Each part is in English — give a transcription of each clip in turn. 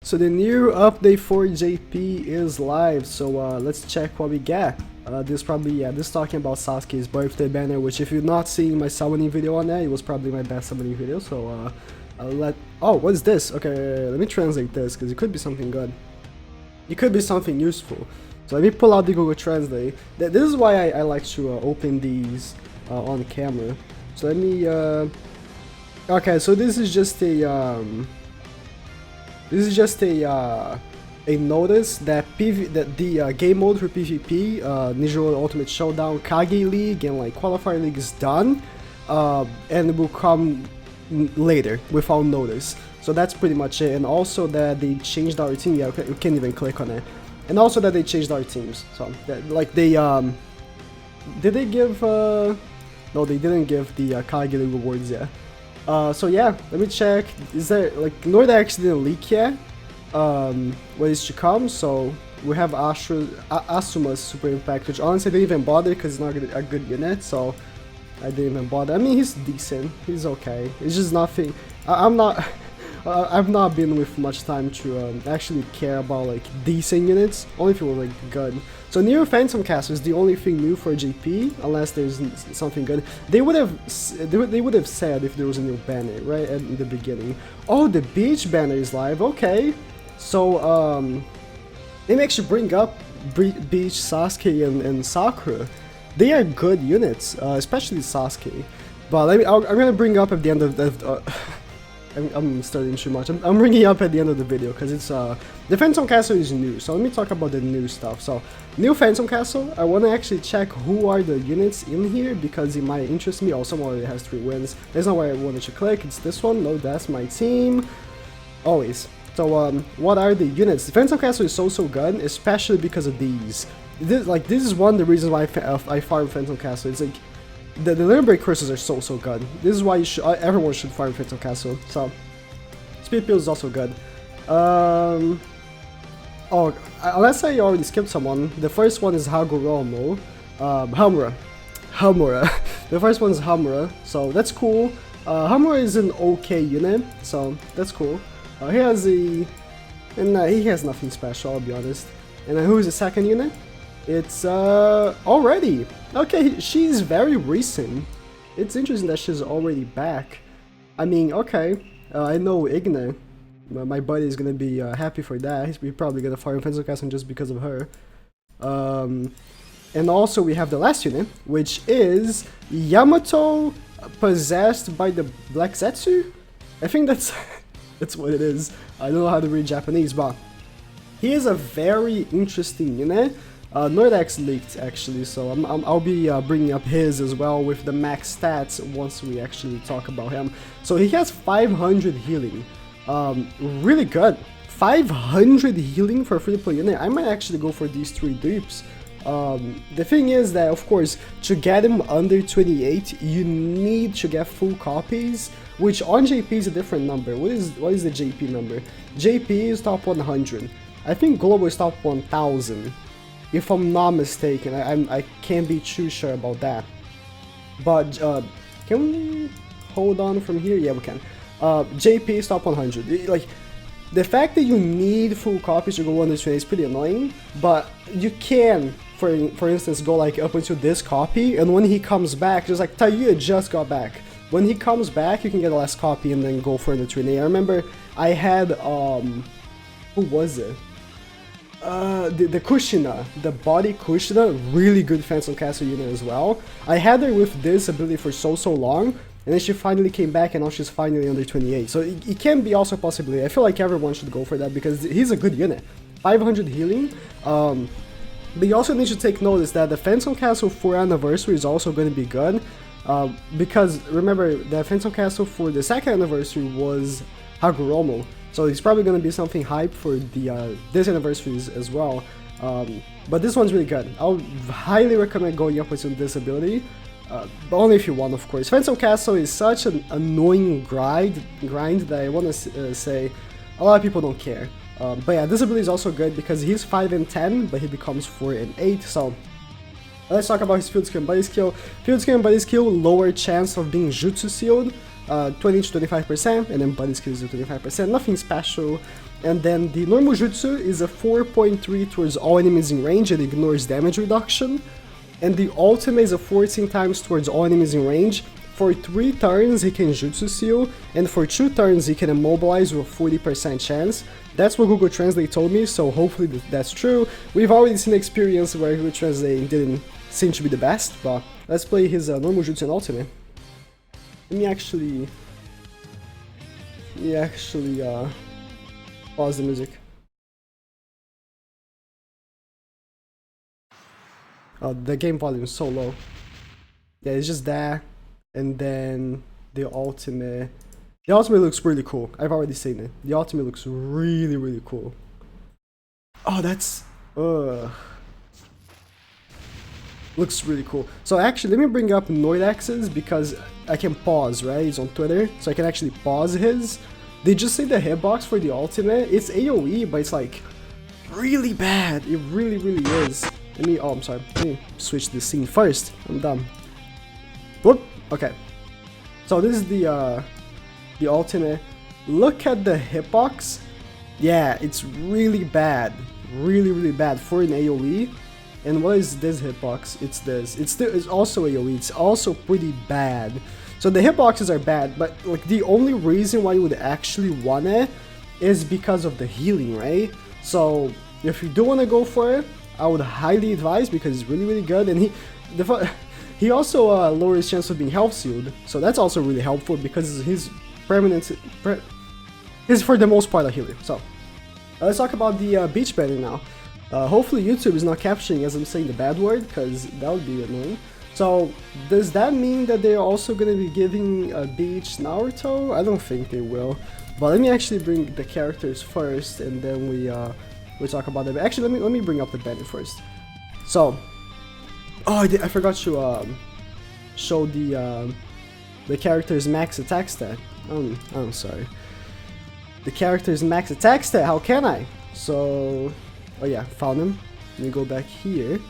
So the new update for JP is live, so let's check what we get. This is talking about Sasuke's birthday banner, which if you've not seen my summoning video on there, it was probably my best summoning video, so oh, what is this? Okay, let me translate this, because it could be something good. It could be something useful. So let me pull out the Google Translate. This is why I like to open these on camera. So let me, okay, so this is just a, a notice that the game mode for PvP, Ninja Ultimate Showdown, Kage League, and like Qualifier League is done, and it will come later without notice. So that's pretty much it. And also that they changed our team. Yeah, we can't even click on it. And also that they changed our teams. So that, like they did they give no, they didn't give the Kage League rewards yet. So yeah, let me check. Is there like Nordex didn't leak yet? What is to come? So we have Asuma's Super Impact, which honestly I didn't even bother because it's not a good unit. So I didn't even bother. I mean, he's decent. He's okay. It's just nothing. I've not been with much time to actually care about like decent units. Only if it was like good. So new Phantom Castle is the only thing new for JP, unless there's something good. They would have said if there was a new banner right at the beginning. Oh, the beach banner is live. Okay, so they may actually bring up Beach, Sasuke, and Sakura. They are good units, especially Sasuke. But I'm gonna bring up at the end of the. I'm studying too much. I'm bringing it up at the end of the video because it's the Phantom Castle is new. So let me talk about the new stuff. So new Phantom Castle. I want to actually check who are the units in here because it might interest me. Oh, someone already has 3 wins. That's not where I wanted to click. It's this one. No, that's my team. Always. So what are the units? The Phantom Castle is so good, especially because of these. This is one of the reasons why I farm Phantom Castle. It's like the Limit Break curses are so good. This is why everyone should farm Phantom Castle. So Speed Peel is also good. Oh, unless I already skipped someone. The first one is Hagoromo. Hamura. The first one is Hamura, so that's cool. Hamura is an okay unit, so that's cool. He has he has nothing special, I'll be honest. And then who is the second unit? It's already. Okay, she's very recent. It's interesting that she's already back. I mean, okay, I know Igne. My buddy is gonna be happy for that. He's probably gonna farm Phantom Castle just because of her. And also we have the last unit, which is Yamato possessed by the Black Zetsu. I think that's that's what it is. I don't know how to read Japanese, but he is a very interesting unit. Nordex leaked actually, so I'll be bringing up his as well with the max stats once we actually talk about him. So he has 500 healing, really good. 500 healing for a free-to-play unit. I might actually go for these 3 dupes. The thing is that, of course, to get him under 28, you need to get full copies, which on JP is a different number. What is the JP number? JP is top 100. I think global is top 1000. If I'm not mistaken, I can't be too sure about that. But can we hold on from here? Yeah, we can. JP is top 100. Like the fact that you need full copies to go under 20 is pretty annoying. But you can, for instance, go like up until this copy, and when he comes back, just like Tayuya just got back. When he comes back, you can get the last copy and then go for the 20. I remember I had who was it? The Kushina, the body Kushina, really good Phantom Castle unit as well. I had her with this ability for so long, and then she finally came back and now she's finally under 28. So it can be also a possibility. I feel like everyone should go for that because he's a good unit. 500 healing. But you also need to take notice that the Phantom Castle 4 anniversary is also going to be good. Because remember, the Phantom Castle for the 2nd anniversary was Hagoromo. So it's probably going to be something hype for the this anniversaries as well. But this one's really good. I'll highly recommend going up with this ability. But only if you want, of course. Phantom Castle is such an annoying grind that I want to say a lot of people don't care. But yeah, this ability is also good because he's 5 and 10, but he becomes 4 and 8. So let's talk about his field skill and body skill. Field skill and body skill, lower chance of being jutsu sealed. 20 to 25%, and then body skills at 25%. Nothing special. And then the normal jutsu is a 4.3 towards all enemies in range and ignores damage reduction. And the ultimate is a 14 times towards all enemies in range. For 3 turns he can jutsu seal, and for 2 turns he can immobilize with a 40% chance. That's what Google Translate told me, so hopefully that's true. We've already seen experience where Google Translate didn't seem to be the best, but let's play his normal jutsu and ultimate. Let me actually pause the music. Oh, the game volume is so low. Yeah, it's just that, and then the ultimate. The ultimate looks really cool. I've already seen it. The ultimate looks really, really cool. Oh, that's... looks really cool. So actually, let me bring up Noidex's because I can pause, right? He's on Twitter, so I can actually pause his. They just say the hitbox for the ultimate. It's AoE, but it's like really bad. It really, really is. Let me... Oh, I'm sorry. Let me switch the scene first. I'm dumb. Whoop. Okay. So this is the ultimate. Look at the hitbox. Yeah, it's really bad. Really, really bad for an AoE. And what is this hitbox? It's this. It's also AoE. It's also pretty bad. So the hitboxes are bad, but like the only reason why you would actually want it is because of the healing, right? So if you do want to go for it, I would highly advise because it's really, really good. And he also lowers chance of being health sealed, so that's also really helpful because his permanent is for the most part a healer. So let's talk about the beach banning now. Hopefully YouTube is not capturing as I'm saying the bad word, because that would be annoying. So does that mean that they're also going to be giving a beach Naruto? I don't think they will. But let me actually bring the characters first, and then we talk about them. Actually, let me bring up the banning first. So, oh, I forgot to show the character's max attack stat. I'm sorry. The character's max attack stat. How can I? So, oh yeah, found him. Let me go back here.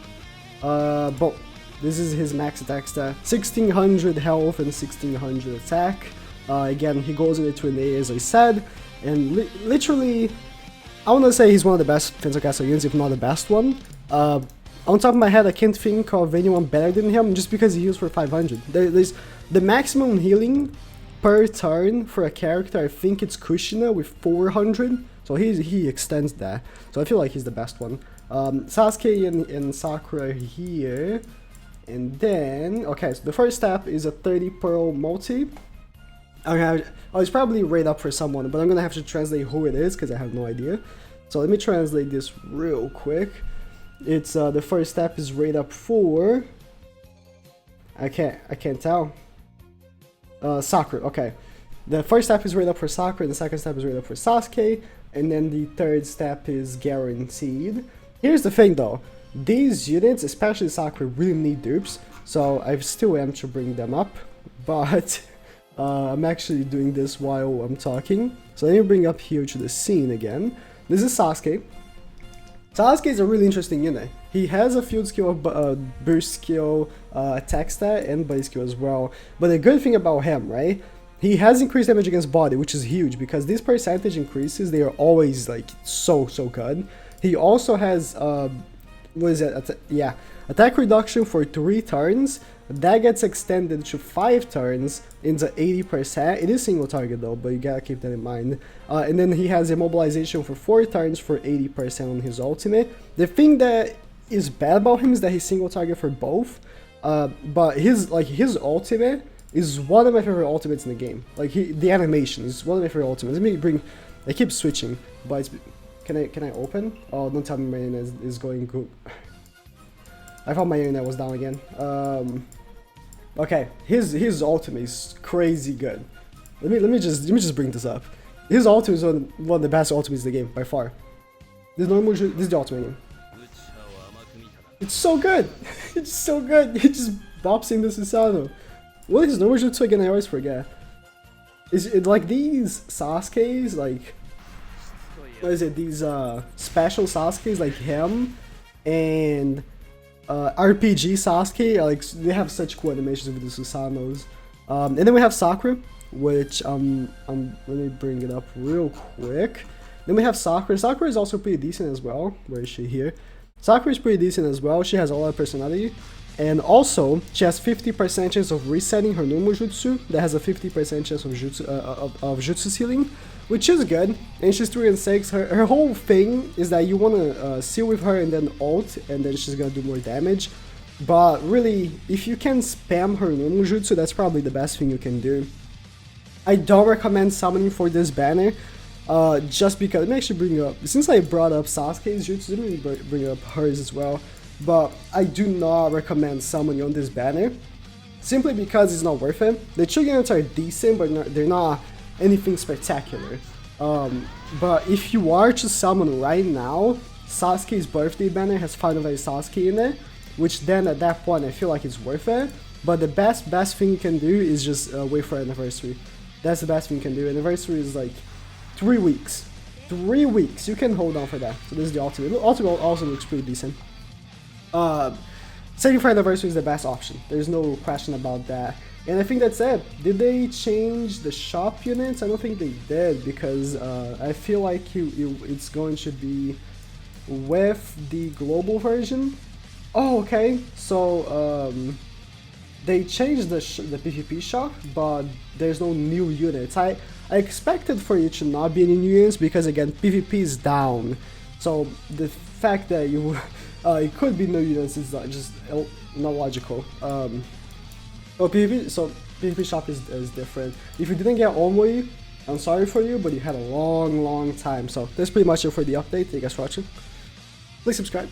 But this is his max attack stat: 1600 health and 1600 attack. Again, he goes into an A, as I said, and literally, I want to say he's one of the best Fencer Castle units, if not the best one. On top of my head, I can't think of anyone better than him, just because he heals for 500. There's the maximum healing per turn for a character. I think it's Kushina with 400, so he extends that. So I feel like he's the best one. Sasuke and Sakura here, and then okay. So the first step is a 30 pearl multi. Okay, it's probably right up for someone, but I'm gonna have to translate who it is because I have no idea. So let me translate this real quick. It's the first step is right up for. I can't tell. Sakura. Okay, the first step is right up for Sakura, and the second step is right up for Sasuke, and then the third step is guaranteed. Here's the thing though, these units, especially Sakura, really need dupes, so I still am to bring them up, but I'm actually doing this while I'm talking. So let me bring up here to the scene again. This is Sasuke. Sasuke is a really interesting unit. He has a field skill, burst skill, attack stat, and body skill as well. But the good thing about him, right? He has increased damage against body, which is huge because these percentage increases, they are always like so good. He also has what is it? Yeah, attack reduction for 3 turns. That gets extended to 5 turns into 80%. It is single target though, but you gotta keep that in mind. And then he has immobilization for 4 turns for 80% on his ultimate. The thing that is bad about him is that he's single target for both. But his ultimate is one of my favorite ultimates in the game. Like the animation is one of my favorite ultimates. Let me bring. I keep switching, but it's, can I open? Oh, don't tell me my internet is going good. I thought my internet was down again. Okay, his ultimate is crazy good. Let me just bring this up. His ultimate is one of the best ultimates in the game by far. This is the ultimate name. It's so good. It's so good. He just bops into Susanoo. What is normal jutsu again? I always forget. Is it like these Sasuke's, like what is it? These special Sasuke's like him and RPG Sasuke, like they have such cool animations with the Susanoos. And then we have Sakura, which let me bring it up real quick. Then we have Sakura. Sakura is also pretty decent as well. Where is she here? Sakura is pretty decent as well. She has a lot of personality. And also, she has 50% chance of resetting her normal jutsu. That has a 50% chance of jutsu sealing, which is good. And she's 3 and 6. Her whole thing is that you want to seal with her and then ult, and then she's going to do more damage. But really, if you can spam her normal jutsu, that's probably the best thing you can do. I don't recommend summoning for this banner, just because, let me actually bring up, since I brought up Sasuke's jutsu, let me bring up hers as well. But I do not recommend summoning on this banner, simply because it's not worth it. The 2 units are decent, but they're not anything spectacular. But if you are to summon right now, Sasuke's birthday banner has Final Day Sasuke in it, which then at that point I feel like it's worth it. But the best thing you can do is just wait for anniversary. That's the best thing you can do. Anniversary is like 3 weeks. 3 weeks. You can hold on for that. So this is the ultimate. Ultimate also looks pretty decent. Saving for anniversary is the best option. There's no question about that. And I think that's it. Did they change the shop units? I don't think they did, because I feel like it's going to be with the global version. Oh, okay. So they changed the PvP shop, but there's no new units. I expected for it to not be any new units, because again, PvP is down. So the fact that you it could be new units is just not logical. PvP shop is different. If you didn't get Omoi, I'm sorry for you, but you had a long time. So that's pretty much it for the update. Thank you guys for watching. Please subscribe.